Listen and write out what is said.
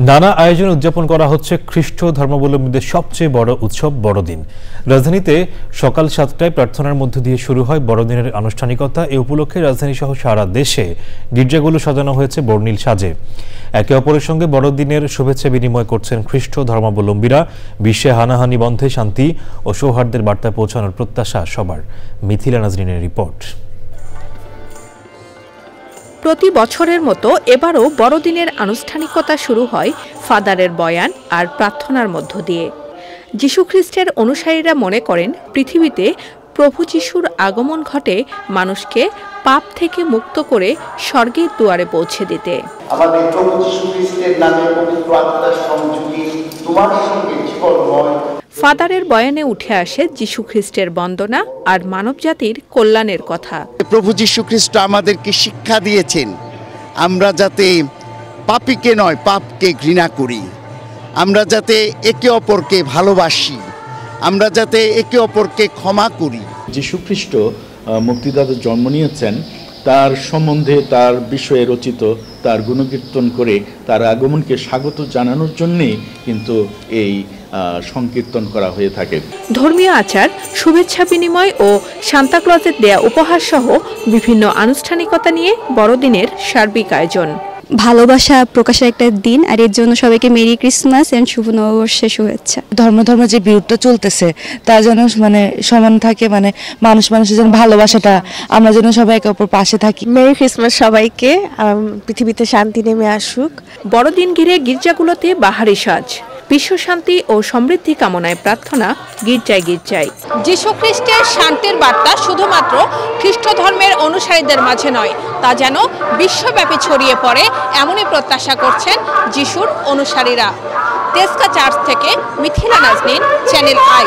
নানা আয়োজন উদযাপন করা হচ্ছে খ্রিস্ট ধর্মাবলম্বীদের সবচেয়ে বড় উৎসব বড়দিন। রাজধানীতে সকাল 7টায় প্রার্থনার মধ্য দিয়ে শুরু হয় বড়দিনের আনুষ্ঠানিকতা। এ উপলক্ষে রাজধানী সহ সারা দেশে গির্জাগুলো সাজানো হয়েছে বর্ণিল সাজে। একে অপরের সঙ্গে বড়দিনের শুভেচ্ছা বিনিময় করছেন খ্রিস্ট ধর্মাবলম্বীরা। বিশ্বে হানাহানি বন্ধে শান্তি ও সৌহার্দ্যের বার্তা পৌঁছানোর প্রত্যাশা সবার। মিথিলা নাজরিনের রিপোর্ট। প্রতি বছরের মতো এবারও বড়দিনের আনুষ্ঠানিকতা শুরু হয় ফাদারের বয়ান আর প্রার্থনার মধ্য দিয়ে। যীশুখ্রিস্টের অনুসারীরা মনে করেন পৃথিবীতে প্রভু যিশুর আগমন ঘটে মানুষকে পাপ থেকে মুক্ত করে স্বর্গের দুয়ারে পৌঁছে দিতে। আমাদের প্রভু যীশুখ্রিস্টের নামে পবিত্র আত্মার সংযোগে তোমার সঙ্গে জীবনময়। ফাদারের বয়ানে উঠে আসে যীশুখ্রিস্টের বন্দনা আর মানবজাতির কল্যাণের কথা। প্রভু যীশুখ্রিস্ট আমাদেরকে শিক্ষা দিয়েছেন আমরা যাতে পাপীকে নয় পাপকে ঘৃণা করি, আমরা যাতে একে অপরকে ভালোবাসি, আমরা যাতে একে অপরকে ক্ষমা করি। যীশুখ্রিস্ট মুক্তিদাতার জন্ম নিয়েছেন, তার সম্বন্ধে তার বিষয়ে রচিত তার গুণকীর্তন করে তার আগমনকে স্বাগত জানানোর জন্যেই কিন্তু এই সংকীর্তন করা হয়ে থাকে। ধর্মীয় আচার, শুভেচ্ছা বিনিময় ও সান্তাক্লজের দেয়া উপহার সহ বিভিন্ন আনুষ্ঠানিকতা নিয়ে বড়দিনের সার্বিক আয়োজন। ভালোবাসা প্রকাশের একটা দিন, আর এর জন্য সবাইকে মেরি ক্রিসমাস এন্ড শুভ নববর্ষের শুভেচ্ছা। ধর্ম যে বিরোধটা চলতেছে তা যেন সমান থাকে, মানুষের যেন ভালোবাসাটা, আমরা যেন সবাই একে অপর পাশে থাকি। মেরি ক্রিসমাস সবাইকে, পৃথিবীতে শান্তি নেমে আসুক। বড়দিন ঘিরে গির্জাগুলোতে বাহারি সাজ, বিশ্ব শান্তি ও সমৃদ্ধি কামনায় প্রার্থনা গির্জায় গির্জায়। যীশুখ্রিস্টের শান্তির বার্তা শুধুমাত্র খ্রিস্ট ধর্মের অনুসারীদের মাঝে নয়, তা যেন বিশ্বব্যাপী ছড়িয়ে পড়ে এমনই প্রত্যাশা করছেন যিশুর অনুসারীরা। তেজকা চার্চ থেকে মিথিলা নাজনীন, চ্যানেল আই।